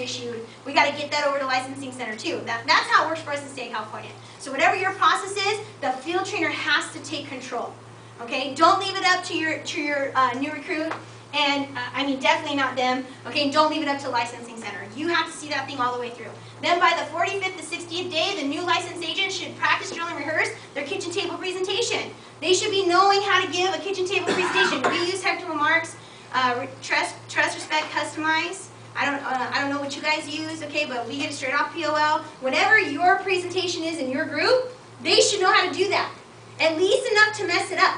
issued, we got to get that over to licensing center too. That's how it works for us in the state of California. So whatever your process is, the field trainer has to take control. Okay, don't leave it up to your new recruit, and I mean definitely not them. Okay, and don't leave it up to licensing center. You have to see that thing all the way through. Then by the 45th to 60th day, the new licensed agent should practice, drill, and rehearse their kitchen table presentation. They should be knowing how to give a kitchen table presentation. We use Hector remarks, trust, respect, customize. I don't know what you guys use, okay, but we get it straight off POL. Whatever your presentation is in your group, they should know how to do that. At least enough to mess it up.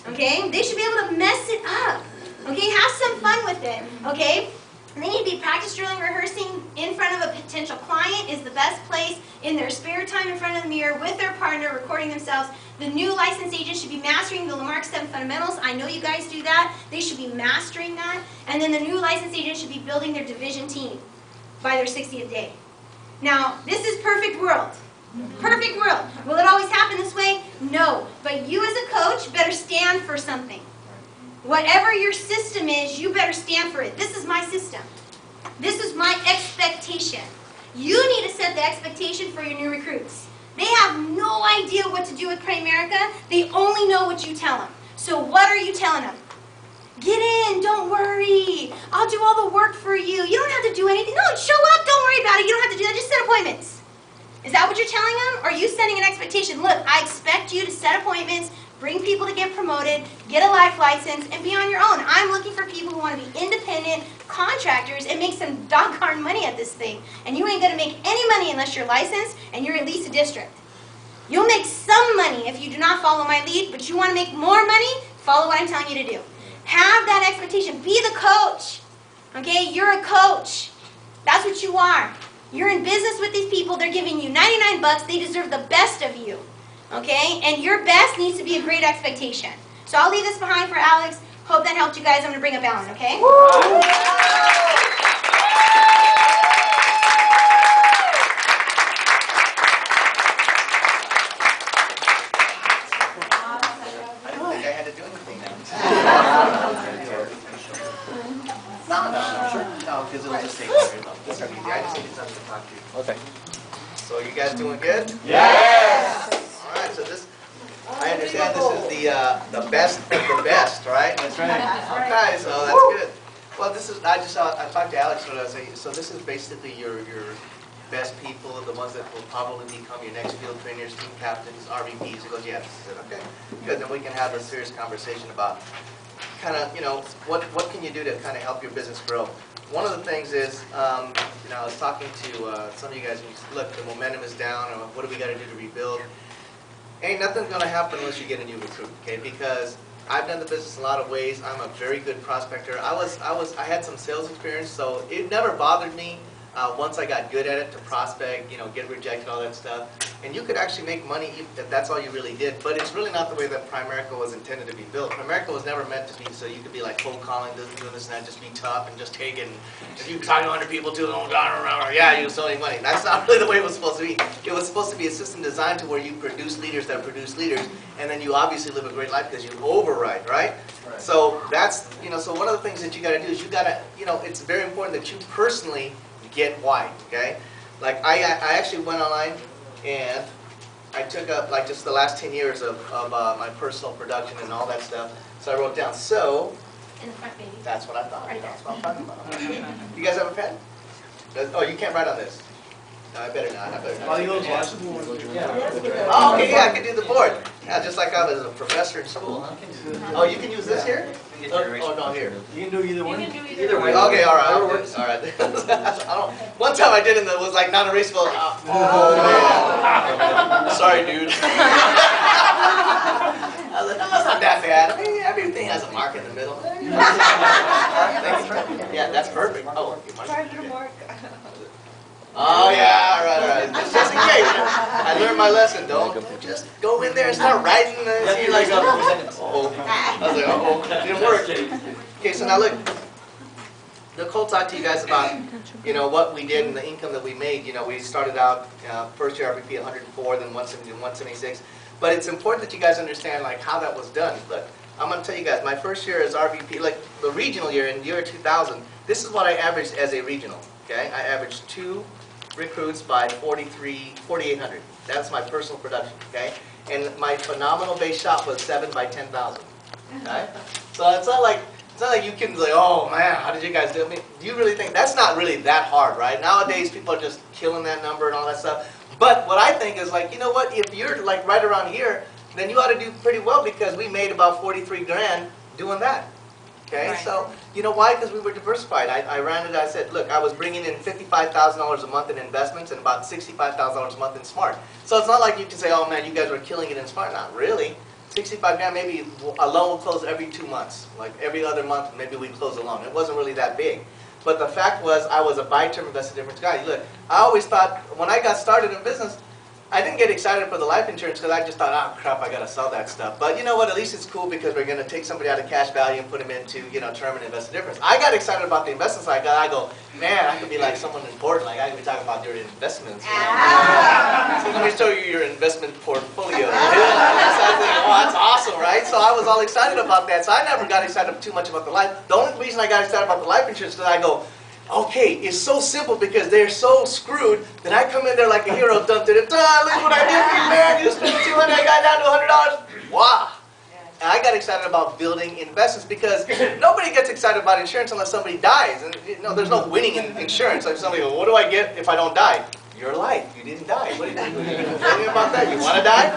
Okay? They should be able to mess it up. Okay? Have some fun with it. Okay? And they need to be practice drilling, rehearsing in front of a potential client is the best place in their spare time in front of the mirror with their partner, recording themselves. The new licensed agent should be mastering the Lamarck 7 fundamentals. I know you guys do that. They should be mastering that. And then the new licensed agent should be building their division team by their 60th day. Now, this is perfect world. Perfect world. Will it always happen this way? No. But you as a coach better stand for something. Whatever your system is, you better stand for it. This is my system. This is my expectation. You need to set the expectation for your new recruits. They have no idea what to do with Primerica. They only know what you tell them. So what are you telling them? Get in, don't worry. I'll do all the work for you. You don't have to do anything. No, show up, don't worry about it. You don't have to do that, just set appointments. Is that what you're telling them? Or are you setting an expectation? Look, I expect you to set appointments, bring people to get promoted, get a life license, and be on your own. I'm looking for people who want to be independent contractors and make some doggone money at this thing. And you ain't going to make any money unless you're licensed and you're at least a district. You'll make some money if you do not follow my lead, but you want to make more money, follow what I'm telling you to do. Have that expectation. Be the coach. Okay? You're a coach. That's what you are. You're in business with these people. They're giving you 99 bucks. They deserve the best of you. Okay? And your best needs to be a great expectation. So I'll leave this behind for Alex. Hope that helped you guys. I'm going to bring up Allan, okay? I don't think I had to do anything now. No, because it'll just take very long. I just need something to talk to you. Okay. So you guys doing good? Yes! All right, so this, I understand this is the best of the best, right? That's right. Okay, so that's good. Well, this is, I talked to Alex when I was saying, so this is basically your best people, the ones that will probably become your next field trainers, team captains, RVPs. He goes, yeah, this is it, okay. Good, then we can have a serious conversation about kind of, you know, what can you do to kind of help your business grow. One of the things is, you know, I was talking to some of you guys, and you said, look, the momentum is down, or what do we got to do to rebuild? Ain't nothing's going to happen unless you get a new recruit, okay? Because I've done the business a lot of ways. I'm a very good prospector. I had some sales experience, so it never bothered me once I got good at it to prospect, you know, get rejected, all that stuff. And you could actually make money if that's all you really did. But it's really not the way that Primerica was intended to be built. Primerica was never meant to be so you could be like cold calling, doing this and that, just be tough and just take it. And if you talk to 100 people too, yeah, you so any money. That's not really the way it was supposed to be. It was supposed to be a system designed to where you produce leaders that produce leaders, and then you obviously live a great life because you override, right? So that's, you know, so one of the things that you got to do is you got to, you know, it's very important that you personally get why, okay? Like I actually went online and I took up like just the last 10 years of my personal production and all that stuff. So I wrote down, so, In the front, baby. that's what I thought. Right there. That's what I'm talking about. You guys have a pen? Oh, you can't write on this. No, I better not. I better not. Oh, okay, yeah, I can do the board. Yeah, just like I was a professor in school. Oh, you can use this here? Oh, no, here. You can do either one. Either way. Okay, all right. All right. One time I did it and it was like non-erasable. Oh, man. Sorry, dude. I was like, no, that's not that bad. I mean, everything has a mark in the middle. Yeah, that's perfect. Oh, oh yeah, all right. Just in case. I learned my lesson. Don't just go in there and start writing. You're like, oh. I was like, oh, it didn't work. Okay, so now look. Nicole talked to you guys about, you know, what we did and the income that we made. You know, we started out first year RVP 104, then 170, 176. But it's important that you guys understand like how that was done. Look, I'm going to tell you guys, my first year as RVP, like the regional year in the year 2000, this is what I averaged as a regional, okay? I averaged 2 recruits by 4,800. That's my personal production, okay? And my phenomenal base shop was 7 by 10,000, okay? So it's not like you can be like, oh man, how did you guys do it? I mean, do you really think, that's not really that hard, right? Nowadays people are just killing that number and all that stuff. But what I think is like, you know what, if you're like right around here, then you ought to do pretty well because we made about 43 grand doing that. Okay, Right. so you know why? Because we were diversified. I ran it, I said, look, I was bringing in $55,000 a month in investments and about $65,000 a month in Smart. So it's not like you can say, oh man, you guys were killing it in Smart. Not really. 65 grand, maybe a loan will close every 2 months. Like every other month, maybe we close a loan. It wasn't really that big. But the fact was, I was a buy-term invested difference guy. Look, I always thought, when I got started in business, I didn't get excited for the life insurance because I just thought, oh crap, I gotta sell that stuff. But you know what, at least it's cool because we're gonna take somebody out of cash value and put them into, you know, term and invested difference. I got excited about the investment side. I go, man, I could be like someone important. Like I could be talking about your investments. You know? So let me show you your investment portfolio. So I think, oh, that's awesome, right? So I was all excited about that. So I never got excited too much about the life. The only reason I got excited about the life insurance is because I go, okay, it's so simple because they're so screwed that I come in there like a hero, dun, dun, dun, dun, look what I did for you, man, you spent $200, I got down to $100. Wow. And I got excited about building investments because nobody gets excited about insurance unless somebody dies. And you know, there's no winning in insurance. Like somebody goes, what do I get if I don't die? Your life. You didn't die. What are you thinking about that? You want to die?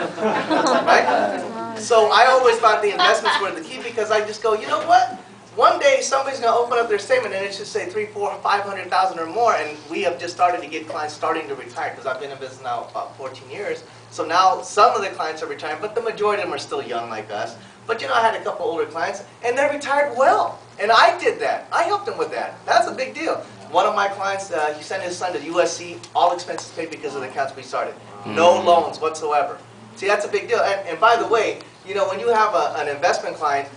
Right? So I always thought the investments were the key because I just go, you know what? One day somebody's going to open up their statement and it should say 300, 400, 500,000 or more, and we have just started to get clients starting to retire because I've been in business now about 14 years. So now some of the clients are retiring, but the majority of them are still young like us. But you know, I had a couple older clients and they retired well, and I did that. I helped them with that. That's a big deal. One of my clients, he sent his son to USC, all expenses paid because of the accounts we started. No loans whatsoever. See, that's a big deal. And by the way, you know, when you have an investment client,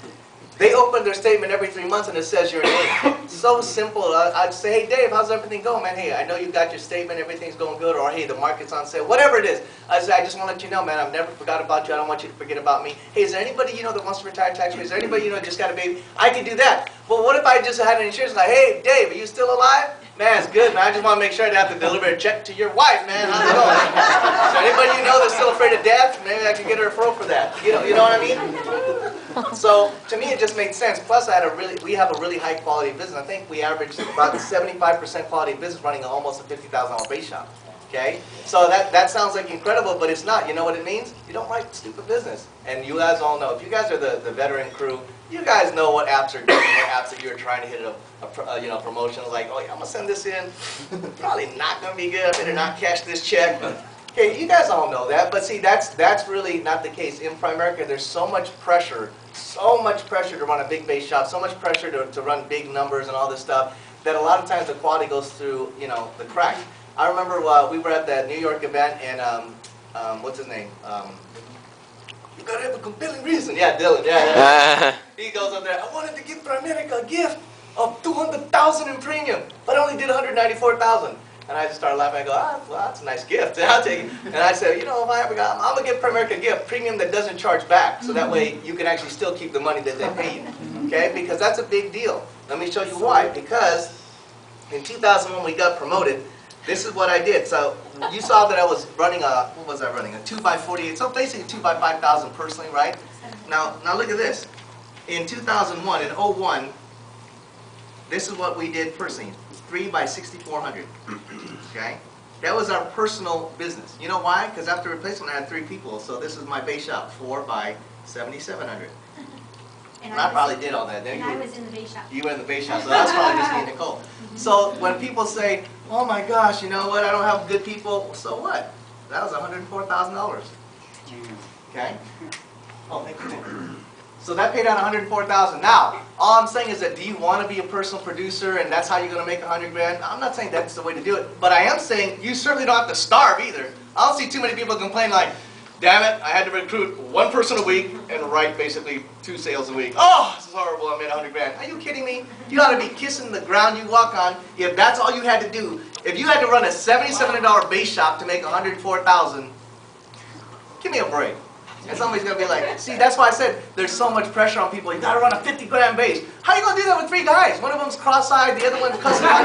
they open their statement every 3 months and it says your name. So simple. I'd say, hey Dave, how's everything going, man? Hey, I know you got your statement, everything's going good, or hey, the market's on sale, whatever it is. I say, I just want to let you know, man, I've never forgot about you. I don't want you to forget about me. Hey, is there anybody you know that wants to retire tax-free? Is there anybody you know just got a baby? I could do that. But what if I just had an insurance like, hey, Dave, are you still alive? Man, it's good, man. I just want to make sure I don't have to deliver a check to your wife, man. How's it going? Is there anybody you know that's still afraid of death? Maybe I could get her a referral for that. You know what I mean? So to me, it just made sense. Plus, we have a really high quality business. I think we average about 75% quality business running almost a $50,000 base shop. Okay, so that sounds like incredible, but it's not. You know what it means? You don't write stupid business. And you guys all know. If you guys are the veteran crew, you guys know what apps are doing, what apps that you're trying to hit a promotion. Like, oh yeah, I'm gonna send this in. Probably not gonna be good. I better not cash this check. Okay, you guys all know that. But see, that's really not the case. In Primerica, there's so much pressure to run a big base shop, so much pressure to run big numbers and all this stuff, that a lot of times the quality goes through, you know, the cracks. I remember we were at that New York event, and what's his name? You gotta have a compelling reason. Yeah, Dylan. Yeah. He goes up there. I wanted to give Primerica a gift of $200,000 in premium, but I only did $194,000. And I just started laughing. I go, well, that's a nice gift. I'll take it. And I said, you know, if I ever got, I'm gonna give Primerica a gift, premium that doesn't charge back, so that way you can actually still keep the money that they pay you. Okay? Because that's a big deal. Let me show you why. Because in 2001 we got promoted. This is what I did. So you saw that I was running what was I running? A 2x48. So basically 2x5,000 personally, right? Now look at this. In 2001, in 01, this is what we did personally. 3x6,400. Okay? That was our personal business. You know why? Because after replacement I had 3 people. So this is my base shop, 4x7,700. And I probably did all that. And I was in the base shop. You were in the base shop, so that's probably just me and Nicole. So when people say, oh my gosh, you know what, I don't have good people, so what? That was $104,000. Okay? Oh, thank you. So that paid out $104,000. Now, all I'm saying is that, do you want to be a personal producer and that's how you're going to make 100 grand? I'm not saying that's the way to do it, but I am saying you certainly don't have to starve either. I don't see too many people complain like, damn it, I had to recruit 1 person a week and write basically 2 sales a week. Oh, this is horrible, I made 100 grand. Are you kidding me? You ought to be kissing the ground you walk on if that's all you had to do. If you had to run a $7,700 base shop to make $104,000, give me a break. And somebody's gonna be like, see, that's why I said there's so much pressure on people. You gotta run a 50 grand base. How are you gonna do that with 3 guys? One of them's cross-eyed, the other one's cussing out.